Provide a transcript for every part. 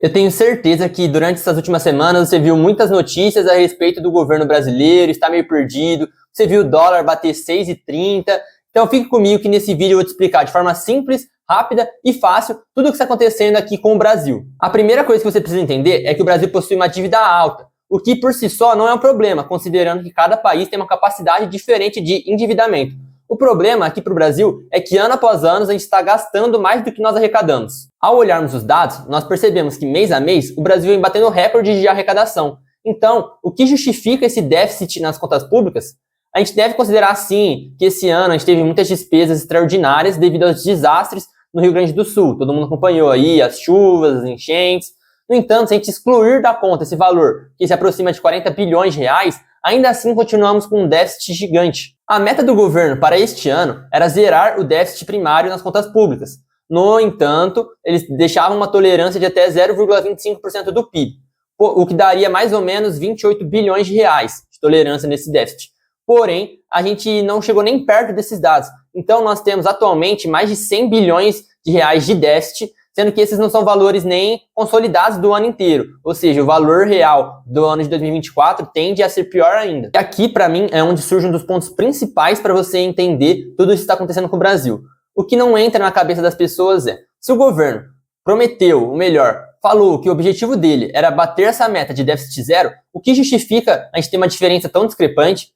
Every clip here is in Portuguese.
Eu tenho certeza que durante essas últimas semanas você viu muitas notícias a respeito do governo brasileiro, está meio perdido, você viu o dólar bater 6,30. Então fique comigo que nesse vídeo eu vou te explicar de forma simples, rápida e fácil tudo o que está acontecendo aqui com o Brasil. A primeira coisa que você precisa entender é que o Brasil possui uma dívida alta, o que por si só não é um problema, considerando que cada país tem uma capacidade diferente de endividamento. O problema aqui para o Brasil é que ano após ano a gente está gastando mais do que nós arrecadamos. Ao olharmos os dados, nós percebemos que mês a mês o Brasil vem batendo recorde de arrecadação. Então, o que justifica esse déficit nas contas públicas? A gente deve considerar sim que esse ano a gente teve muitas despesas extraordinárias devido aos desastres no Rio Grande do Sul. Todo mundo acompanhou aí as chuvas, as enchentes. No entanto, se a gente excluir da conta esse valor, que se aproxima de 40 bilhões de reais, ainda assim continuamos com um déficit gigante. A meta do governo para este ano era zerar o déficit primário nas contas públicas. No entanto, eles deixavam uma tolerância de até 0,25% do PIB, o que daria mais ou menos 28 bilhões de reais de tolerância nesse déficit. Porém, a gente não chegou nem perto desses dados. Então, nós temos atualmente mais de 100 bilhões de reais de déficit, sendo que esses não são valores nem consolidados do ano inteiro. Ou seja, o valor real do ano de 2024 tende a ser pior ainda. E aqui, para mim, é onde surge um dos pontos principais para você entender tudo isso que está acontecendo com o Brasil. O que não entra na cabeça das pessoas é, se o governo prometeu, ou melhor, falou que o objetivo dele era bater essa meta de déficit zero, o que justifica a gente ter uma diferença tão discrepante?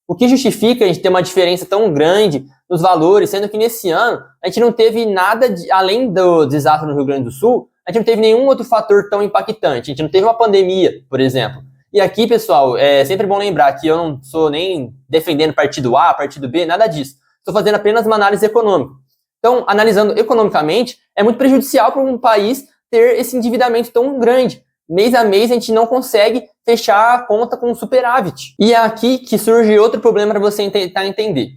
O que justifica a gente ter uma diferença tão grande nos valores, sendo que nesse ano a gente não teve nada, além do desastre no Rio Grande do Sul, a gente não teve nenhum outro fator tão impactante. A gente não teve uma pandemia, por exemplo. E aqui, pessoal, é sempre bom lembrar que eu não sou nem defendendo partido A, partido B, nada disso. Estou fazendo apenas uma análise econômica. Então, analisando economicamente, é muito prejudicial para um país ter esse endividamento tão grande. Mês a mês a gente não consegue fechar a conta com superávit. E é aqui que surge outro problema para você tentar entender.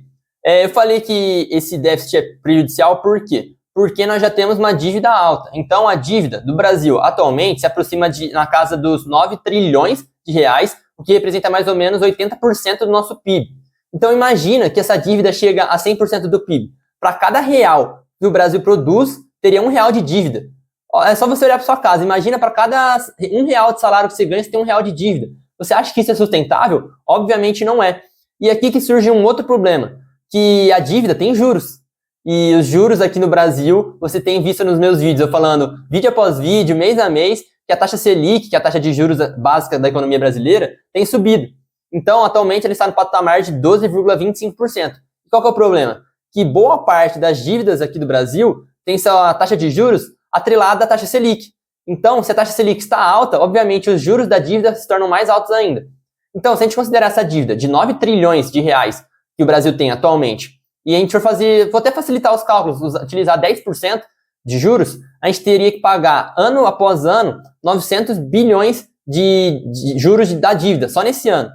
Eu falei que esse déficit é prejudicial por quê? Porque nós já temos uma dívida alta. Então a dívida do Brasil atualmente se aproxima na casa dos 9 trilhões de reais, o que representa mais ou menos 80% do nosso PIB. Então imagina que essa dívida chega a 100% do PIB. Para cada real que o Brasil produz, teria R$1 de dívida. É só você olhar para sua casa. Imagina para cada R$1 de salário que você ganha, você tem R$1 de dívida. Você acha que isso é sustentável? Obviamente não é. E aqui que surge um outro problema, que a dívida tem juros. E os juros aqui no Brasil, você tem visto nos meus vídeos, eu falando vídeo após vídeo, mês a mês, que a taxa Selic, que é a taxa de juros básica da economia brasileira, tem subido. Então, atualmente, ele está no patamar de 12,25%. E qual que é o problema? Que boa parte das dívidas aqui do Brasil tem sua taxa de juros atrelada à taxa Selic. Então, se a taxa Selic está alta, obviamente os juros da dívida se tornam mais altos ainda. Então, se a gente considerar essa dívida de 9 trilhões de reais que o Brasil tem atualmente, e a gente for fazer, vou até facilitar os cálculos, utilizar 10% de juros, a gente teria que pagar ano após ano 900 bilhões de juros da dívida, só nesse ano.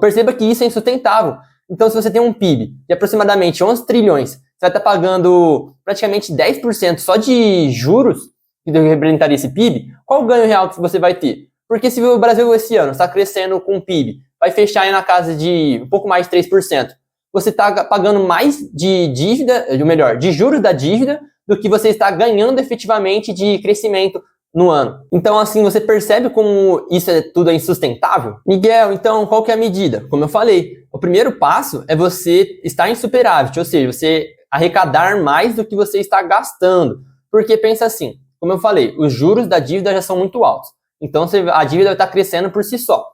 Perceba que isso é insustentável. Então, se você tem um PIB de aproximadamente 11 trilhões, você vai estar pagando praticamente 10% só de juros, que representaria esse PIB, qual o ganho real que você vai ter? Porque se o Brasil esse ano está crescendo com o PIB, vai fechar aí na casa de um pouco mais de 3%, você está pagando mais de dívida, ou melhor, de juros da dívida, do que você está ganhando efetivamente de crescimento no ano. Então, assim, você percebe como isso tudo é insustentável? Miguel, então, qual que é a medida? Como eu falei, o primeiro passo é você estar em superávit, ou seja, você arrecadar mais do que você está gastando. Porque pensa assim, como eu falei, os juros da dívida já são muito altos. Então, a dívida vai estar crescendo por si só.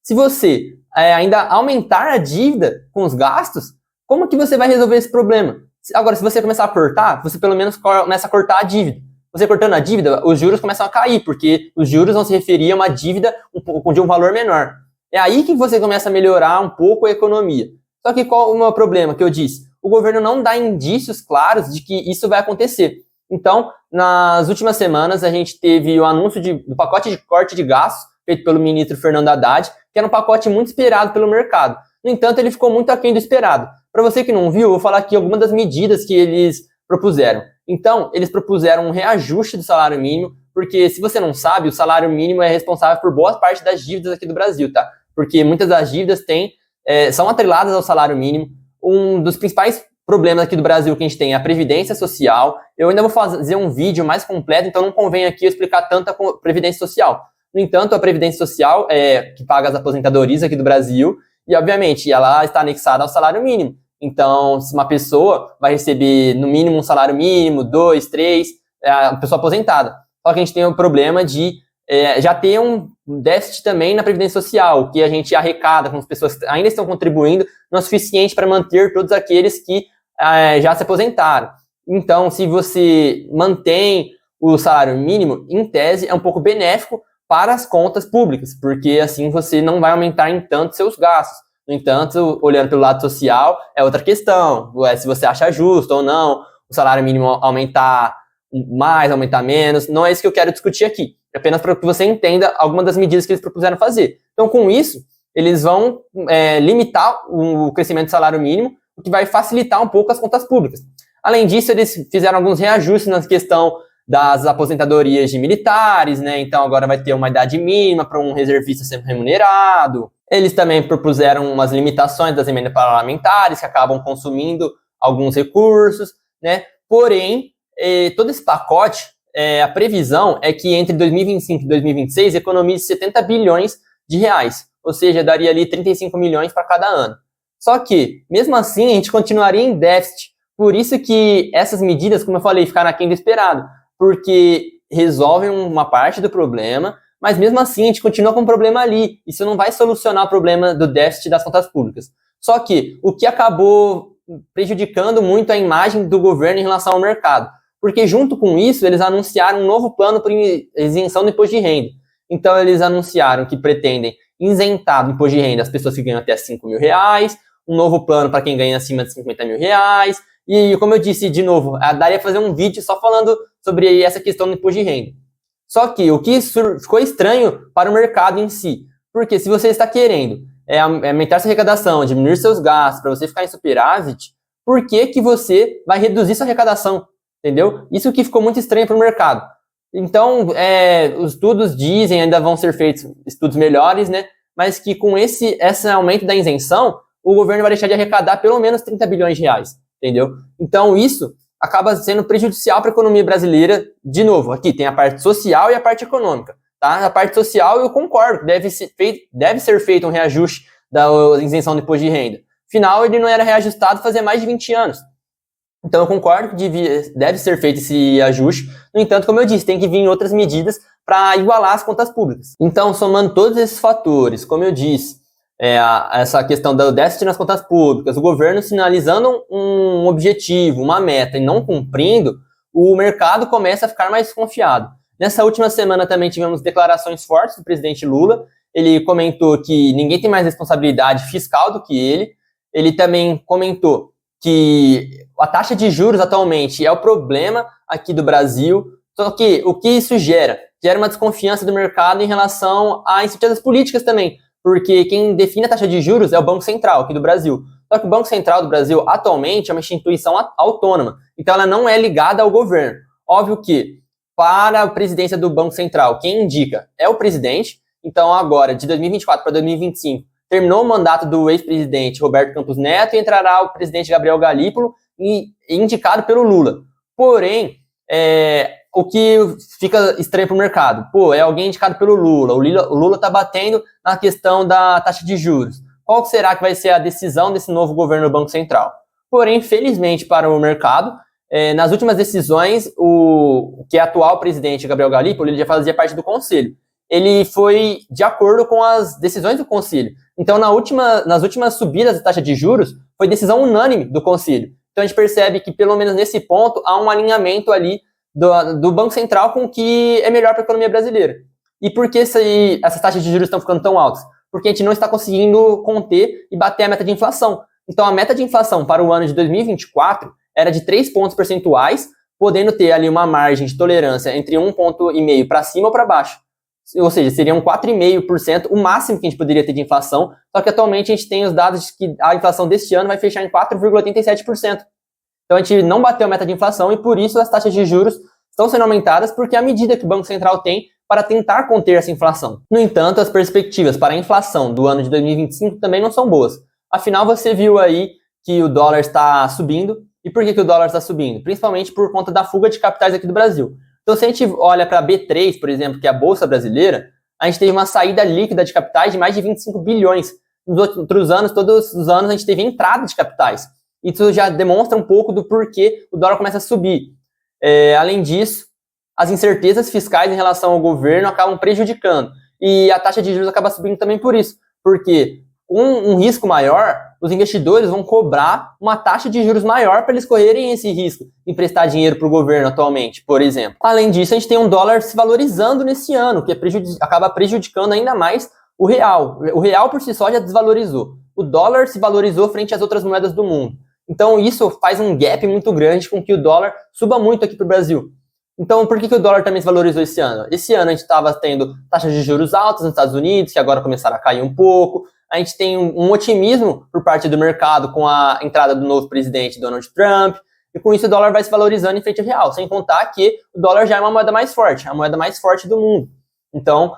Se você ainda aumentar a dívida com os gastos, como que você vai resolver esse problema? Agora, se você começar a cortar, você pelo menos começa a cortar a dívida. Você cortando a dívida, os juros começam a cair, porque os juros vão se referir a uma dívida de um valor menor. É aí que você começa a melhorar um pouco a economia. Só que qual o meu problema que eu disse? O governo não dá indícios claros de que isso vai acontecer. Então, nas últimas semanas, a gente teve o anúncio do pacote de corte de gastos feito pelo ministro Fernando Haddad, que era um pacote muito esperado pelo mercado. No entanto, ele ficou muito aquém do esperado. Para você que não viu, eu vou falar aqui algumas das medidas que eles propuseram. Então, eles propuseram um reajuste do salário mínimo, porque, se você não sabe, o salário mínimo é responsável por boa parte das dívidas aqui do Brasil, tá? Porque muitas das dívidas são atreladas ao salário mínimo. Um dos principais problemas aqui do Brasil que a gente tem é a Previdência Social. Eu ainda vou fazer um vídeo mais completo, então não convém aqui eu explicar tanto a Previdência Social. No entanto, a Previdência Social é que paga as aposentadorias aqui do Brasil e, obviamente, ela está anexada ao salário mínimo. Então, se uma pessoa vai receber, no mínimo, um salário mínimo, 2, 3, é a pessoa aposentada. Só que a gente tem o problema de já ter um déficit também na Previdência Social, que a gente arrecada com as pessoas que ainda estão contribuindo, não é suficiente para manter todos aqueles que já se aposentaram. Então, se você mantém o salário mínimo, em tese, é um pouco benéfico para as contas públicas, porque assim você não vai aumentar em tanto seus gastos. No entanto, olhando pelo lado social, é outra questão, se você acha justo ou não, o salário mínimo aumentar mais, aumentar menos, não é isso que eu quero discutir aqui, é apenas para que você entenda algumas das medidas que eles propuseram fazer. Então, com isso, eles vão limitar o crescimento do salário mínimo, o que vai facilitar um pouco as contas públicas. Além disso, eles fizeram alguns reajustes na questão das aposentadorias de militares, né? Então agora vai ter uma idade mínima para um reservista ser remunerado. Eles também propuseram umas limitações das emendas parlamentares que acabam consumindo alguns recursos, né? Porém, todo esse pacote, a previsão é que entre 2025 e 2026 economize 70 bilhões de reais, ou seja, daria ali 35 milhões para cada ano. Só que, mesmo assim, a gente continuaria em déficit. Por isso que essas medidas, como eu falei, ficaram aquém do esperado, porque resolvem uma parte do problema, mas mesmo assim a gente continua com um problema ali. Isso não vai solucionar o problema do déficit das contas públicas. Só que o que acabou prejudicando muito a imagem do governo em relação ao mercado, porque junto com isso eles anunciaram um novo plano para isenção do imposto de renda. Então eles anunciaram que pretendem isentar do imposto de renda as pessoas que ganham até 5 mil reais, um novo plano para quem ganha acima de 50 mil reais, e como eu disse, de novo, daria para fazer um vídeo só falando sobre essa questão do imposto de renda. Só que o que ficou estranho para o mercado em si, porque se você está querendo aumentar sua arrecadação, diminuir seus gastos, para você ficar em superávit, por que você vai reduzir sua arrecadação? Entendeu? Isso que ficou muito estranho para o mercado. Então, os estudos dizem, ainda vão ser feitos estudos melhores, né? Mas que com esse aumento da isenção, o governo vai deixar de arrecadar pelo menos 30 bilhões de reais. Entendeu? Então, isso acaba sendo prejudicial para a economia brasileira. De novo, aqui tem a parte social e a parte econômica. Tá? A parte social, eu concordo, deve ser feito um reajuste da isenção do imposto de renda. Afinal, ele não era reajustado fazia mais de 20 anos. Então, eu concordo que deve ser feito esse ajuste. No entanto, como eu disse, tem que vir outras medidas para igualar as contas públicas. Então, somando todos esses fatores, como eu disse, essa questão do déficit nas contas públicas, o governo sinalizando um objetivo, uma meta e não cumprindo, o mercado começa a ficar mais desconfiado. Nessa última semana também tivemos declarações fortes do presidente Lula. Ele comentou que ninguém tem mais responsabilidade fiscal do que ele. Ele também comentou que a taxa de juros atualmente é o problema aqui do Brasil. Só que o que isso gera? Gera uma desconfiança do mercado em relação a incertezas políticas também, porque quem define a taxa de juros é o Banco Central aqui do Brasil. Só que o Banco Central do Brasil atualmente é uma instituição autônoma, então ela não é ligada ao governo. Óbvio que para a presidência do Banco Central, quem indica é o presidente. Então agora, de 2024 para 2025, terminou o mandato do ex-presidente Roberto Campos Neto e entrará o presidente Gabriel Galípolo, indicado pelo Lula. Porém, o que fica estranho para o mercado, é alguém indicado pelo Lula, o Lula está batendo na questão da taxa de juros. Qual será que vai ser a decisão desse novo governo do Banco Central? Porém, felizmente para o mercado, nas últimas decisões, o que é atual presidente Gabriel Galípolo, ele já fazia parte do Conselho. Ele foi de acordo com as decisões do Conselho. Então, nas últimas subidas da taxa de juros, foi decisão unânime do Conselho. Então, a gente percebe que, pelo menos nesse ponto, há um alinhamento ali do Banco Central com o que é melhor para a economia brasileira. E por que essas taxas de juros estão ficando tão altas? Porque a gente não está conseguindo conter e bater a meta de inflação. Então, a meta de inflação para o ano de 2024 era de 3 pontos percentuais, podendo ter ali uma margem de tolerância entre 1,5 ponto para cima ou para baixo. Ou seja, seriam 4,5% o máximo que a gente poderia ter de inflação, só que atualmente a gente tem os dados de que a inflação deste ano vai fechar em 4,87%. Então a gente não bateu a meta de inflação e por isso as taxas de juros estão sendo aumentadas, porque é a medida que o Banco Central tem para tentar conter essa inflação. No entanto, as perspectivas para a inflação do ano de 2025 também não são boas. Afinal, você viu aí que o dólar está subindo, E por que o dólar está subindo? Principalmente por conta da fuga de capitais aqui do Brasil. Então, se a gente olha para a B3, por exemplo, que é a Bolsa Brasileira, a gente teve uma saída líquida de capitais de mais de 25 bilhões. Nos outros anos, todos os anos, a gente teve entrada de capitais. Isso já demonstra um pouco do porquê o dólar começa a subir. Além disso, as incertezas fiscais em relação ao governo acabam prejudicando. E a taxa de juros acaba subindo também por isso. Porque com um risco maior, os investidores vão cobrar uma taxa de juros maior para eles correrem esse risco de emprestar dinheiro para o governo atualmente, por exemplo. Além disso, a gente tem um dólar se valorizando nesse ano, que acaba prejudicando ainda mais o real. O real por si só já desvalorizou. O dólar se valorizou frente às outras moedas do mundo. Então isso faz um gap muito grande com que o dólar suba muito aqui para o Brasil. Então por que o dólar também se valorizou esse ano? Esse ano a gente estava tendo taxas de juros altas nos Estados Unidos, que agora começaram a cair um pouco. A gente tem um otimismo por parte do mercado com a entrada do novo presidente Donald Trump, e com isso o dólar vai se valorizando em frente ao real, sem contar que o dólar já é uma moeda mais forte, a moeda mais forte do mundo. Então,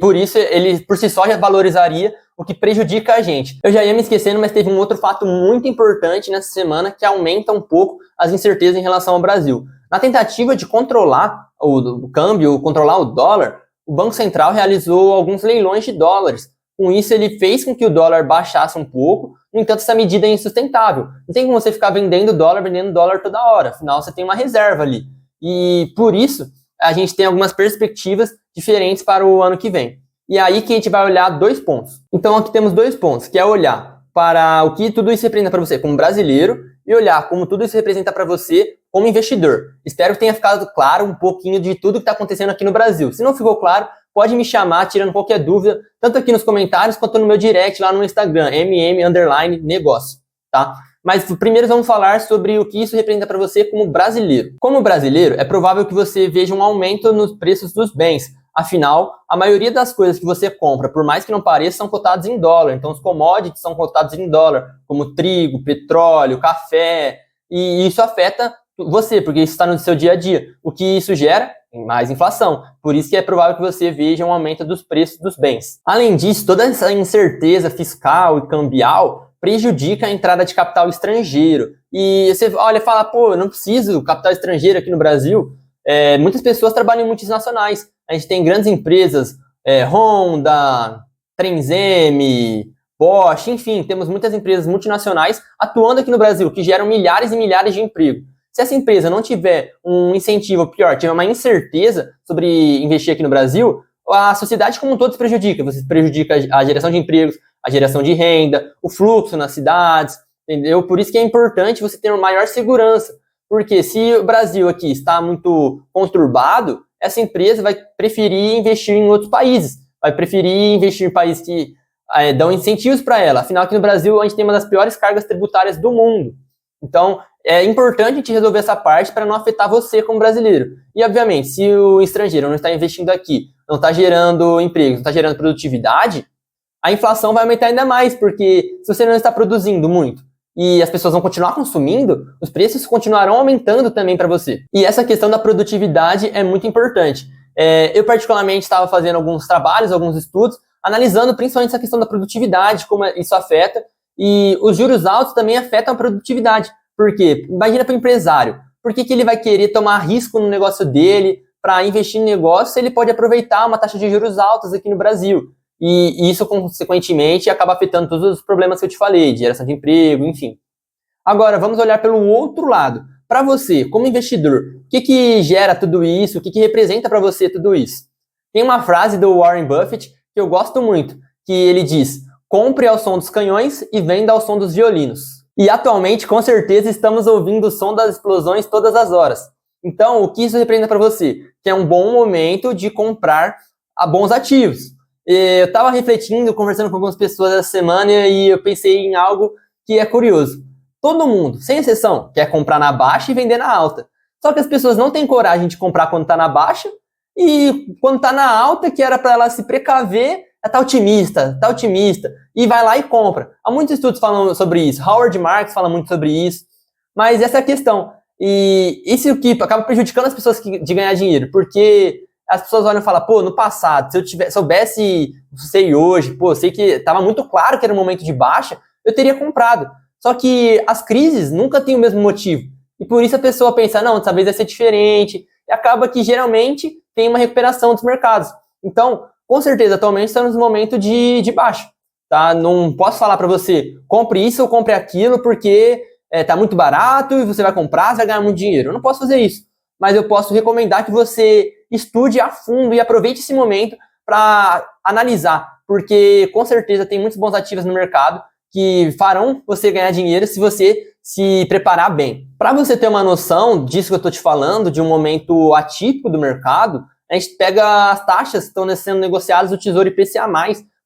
por isso, ele por si só já valorizaria, o que prejudica a gente. Eu já ia me esquecendo, mas teve um outro fato muito importante nessa semana que aumenta um pouco as incertezas em relação ao Brasil. Na tentativa de controlar o câmbio, controlar o dólar, o Banco Central realizou alguns leilões de dólares. Com isso, ele fez com que o dólar baixasse um pouco. No entanto, essa medida é insustentável. Não tem como você ficar vendendo dólar toda hora. Afinal, você tem uma reserva ali. E por isso, a gente tem algumas perspectivas diferentes para o ano que vem. E é aí que a gente vai olhar 2 pontos. Então, aqui temos 2 pontos, que é olhar para o que tudo isso representa para você como brasileiro e olhar como tudo isso representa para você como investidor. Espero que tenha ficado claro um pouquinho de tudo que está acontecendo aqui no Brasil. Se não ficou claro, pode me chamar tirando qualquer dúvida, tanto aqui nos comentários quanto no meu direct lá no Instagram, mm_negócio, tá? Mas primeiro vamos falar sobre o que isso representa para você como brasileiro. Como brasileiro, é provável que você veja um aumento nos preços dos bens. Afinal, a maioria das coisas que você compra, por mais que não pareça, são cotadas em dólar. Então, os commodities são cotados em dólar, como trigo, petróleo, café. E isso afeta você, porque isso está no seu dia a dia. O que isso gera? Mais inflação. Por isso que é provável que você veja um aumento dos preços dos bens. Além disso, toda essa incerteza fiscal e cambial prejudica a entrada de capital estrangeiro. E você olha e fala, pô, eu não preciso de capital estrangeiro aqui no Brasil. Muitas pessoas trabalham em multinacionais. A gente tem grandes empresas, Honda, Trenzeme, Bosch, enfim, temos muitas empresas multinacionais atuando aqui no Brasil, que geram milhares e milhares de empregos. Se essa empresa não tiver um incentivo, ou pior, tiver uma incerteza sobre investir aqui no Brasil, a sociedade como um todo se prejudica. Você prejudica a geração de empregos, a geração de renda, o fluxo nas cidades, entendeu? Por isso que é importante você ter uma maior segurança. Porque se o Brasil aqui está muito conturbado, essa empresa vai preferir investir em outros países, vai preferir investir em países que dão incentivos para ela. Afinal, aqui no Brasil, a gente tem uma das piores cargas tributárias do mundo. Então, é importante a gente resolver essa parte para não afetar você como brasileiro. E, obviamente, se o estrangeiro não está investindo aqui, não está gerando empregos, não está gerando produtividade, a inflação vai aumentar ainda mais, porque se você não está produzindo muito e as pessoas vão continuar consumindo, os preços continuarão aumentando também para você. E essa questão da produtividade é muito importante. Eu, particularmente, estava fazendo alguns trabalhos, alguns estudos, analisando principalmente essa questão da produtividade, como isso afeta, e os juros altos também afetam a produtividade. Por quê? Imagina para o empresário. Por que ele vai querer tomar risco no negócio dele para investir em negócio se ele pode aproveitar uma taxa de juros altas aqui no Brasil? E isso, consequentemente, acaba afetando todos os problemas que eu te falei, de geração de emprego, enfim. Agora, vamos olhar pelo outro lado. Para você, como investidor, o que gera tudo isso? O que representa para você tudo isso? Tem uma frase do Warren Buffett que eu gosto muito, que ele diz: compre ao som dos canhões e venda ao som dos violinos. E atualmente, com certeza, estamos ouvindo o som das explosões todas as horas. Então, o que isso representa para você? Que é um bom momento de comprar a bons ativos. Eu estava refletindo, conversando com algumas pessoas essa semana e eu pensei em algo que é curioso. Todo mundo, sem exceção, quer comprar na baixa e vender na alta. Só que as pessoas não têm coragem de comprar quando está na baixa e quando está na alta, que era para ela se precaver, tá otimista, e vai lá e compra. Há muitos estudos falando sobre isso. Howard Marks fala muito sobre isso. Mas essa é a questão. E isso que acaba prejudicando as pessoas de ganhar dinheiro, porque as pessoas olham e falam, pô, no passado, se eu soubesse, sei hoje, pô, sei que estava muito claro que era um momento de baixa, eu teria comprado. Só que as crises nunca têm o mesmo motivo. E por isso a pessoa pensa, não, dessa vez vai ser diferente. E acaba que geralmente tem uma recuperação dos mercados. Então, com certeza, atualmente estamos no momento de baixa. Tá? Não posso falar para você, compre isso ou compre aquilo, porque tá muito barato e você vai comprar, você vai ganhar muito dinheiro. Eu não posso fazer isso. Mas eu posso recomendar que você estude a fundo e aproveite esse momento para analisar. Porque, com certeza, tem muitos bons ativos no mercado que farão você ganhar dinheiro se você se preparar bem. Para você ter uma noção disso que eu estou te falando, de um momento atípico do mercado, a gente pega as taxas que estão sendo negociadas do Tesouro IPCA+.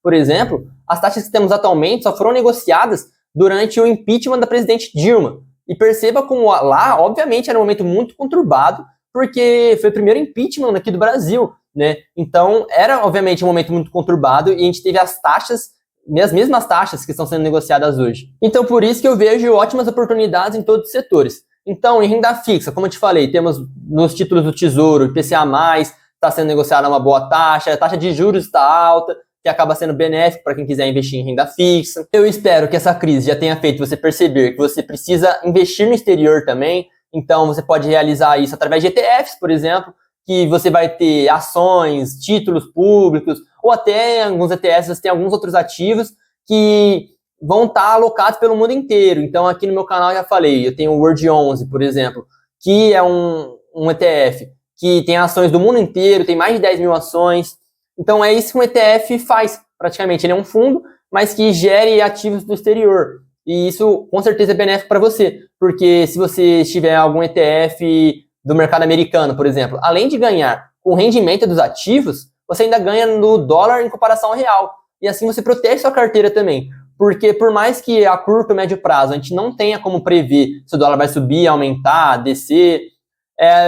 Por exemplo, as taxas que temos atualmente só foram negociadas durante o impeachment da presidente Dilma. E perceba como lá, obviamente, era um momento muito conturbado, porque foi o primeiro impeachment aqui do Brasil, né? Então, era, obviamente, um momento muito conturbado e a gente teve as mesmas taxas que estão sendo negociadas hoje. Então, por isso que eu vejo ótimas oportunidades em todos os setores. Então, em renda fixa, como eu te falei, temos nos títulos do Tesouro, IPCA+, está sendo negociada uma boa taxa, a taxa de juros está alta, que acaba sendo benéfico para quem quiser investir em renda fixa. Eu espero que essa crise já tenha feito você perceber que você precisa investir no exterior também. Então, você pode realizar isso através de ETFs, por exemplo, que você vai ter ações, títulos públicos, ou até alguns ETFs você tem alguns outros ativos que vão estar alocados pelo mundo inteiro. Então, aqui no meu canal eu já falei, eu tenho o World 11, por exemplo, que é um ETF que tem ações do mundo inteiro, tem mais de 10 mil ações. Então, é isso que um ETF faz, praticamente. Ele é um fundo, mas que gere ativos do exterior. E isso, com certeza, é benéfico para você, porque se você tiver algum ETF do mercado americano, por exemplo, além de ganhar com o rendimento dos ativos, você ainda ganha no dólar em comparação ao real. E assim você protege sua carteira também. Porque por mais que a curto e médio prazo a gente não tenha como prever se o dólar vai subir, aumentar, descer,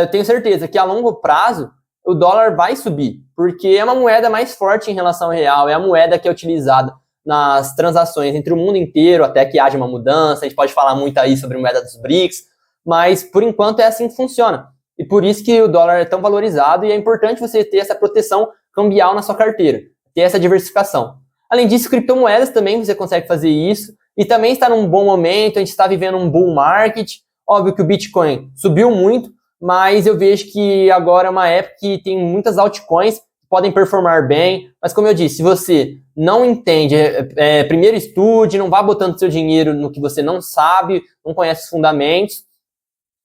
eu tenho certeza que a longo prazo o dólar vai subir, porque é uma moeda mais forte em relação ao real, é a moeda que é utilizada nas transações entre o mundo inteiro, até que haja uma mudança. A gente pode falar muito aí sobre a moeda dos BRICS, mas por enquanto é assim que funciona. E por isso que o dólar é tão valorizado e é importante você ter essa proteção cambial na sua carteira, ter essa diversificação. Além disso, criptomoedas também você consegue fazer isso, e também está num bom momento, a gente está vivendo um bull market. Óbvio que o Bitcoin subiu muito, mas eu vejo que agora é uma época que tem muitas altcoins que podem performar bem, mas como eu disse, se você não entende, primeiro estude, não vá botando seu dinheiro no que você não sabe, não conhece os fundamentos,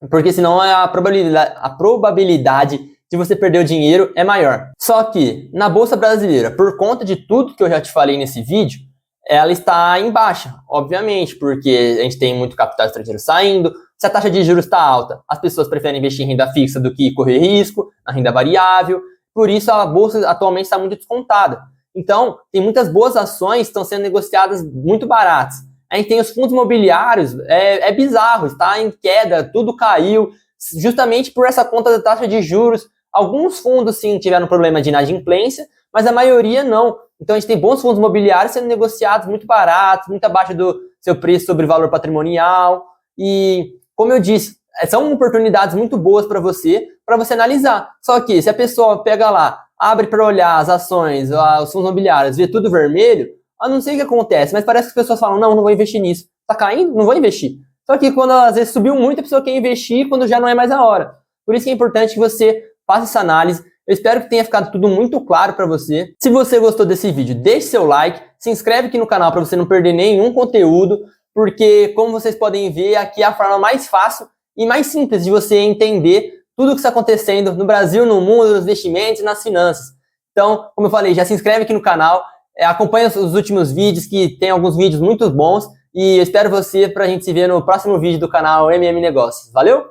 porque senão a probabilidade de você perder o dinheiro é maior. Só que na Bolsa Brasileira, por conta de tudo que eu já te falei nesse vídeo, ela está em baixa, obviamente, porque a gente tem muito capital estrangeiro saindo. Se a taxa de juros está alta, as pessoas preferem investir em renda fixa do que correr risco na renda variável. Por isso a Bolsa atualmente está muito descontada. Então, tem muitas boas ações que estão sendo negociadas muito baratas. A gente tem os fundos imobiliários, é bizarro, está em queda, tudo caiu, justamente por essa conta da taxa de juros. Alguns fundos, sim, tiveram problema de inadimplência, mas a maioria não. Então, a gente tem bons fundos imobiliários sendo negociados muito baratos, muito abaixo do seu preço sobre valor patrimonial. E, como eu disse, são oportunidades muito boas para você analisar. Só que, se a pessoa pega lá, abre para olhar as ações, os fundos imobiliários, vê tudo vermelho, eu não sei o que acontece, mas parece que as pessoas falam, não vou investir nisso. Tá caindo? Não vou investir. Só que quando às vezes subiu muito, a pessoa quer investir quando já não é mais a hora. Por isso que é importante que você faça essa análise. Eu espero que tenha ficado tudo muito claro para você. Se você gostou desse vídeo, deixe seu like, se inscreve aqui no canal para você não perder nenhum conteúdo, porque como vocês podem ver, aqui é a forma mais fácil e mais simples de você entender tudo o que está acontecendo no Brasil, no mundo, nos investimentos e nas finanças. Então, como eu falei, já se inscreve aqui no canal, acompanha os últimos vídeos, que tem alguns vídeos muito bons, e eu espero você para a gente se ver no próximo vídeo do canal MM Negócios. Valeu?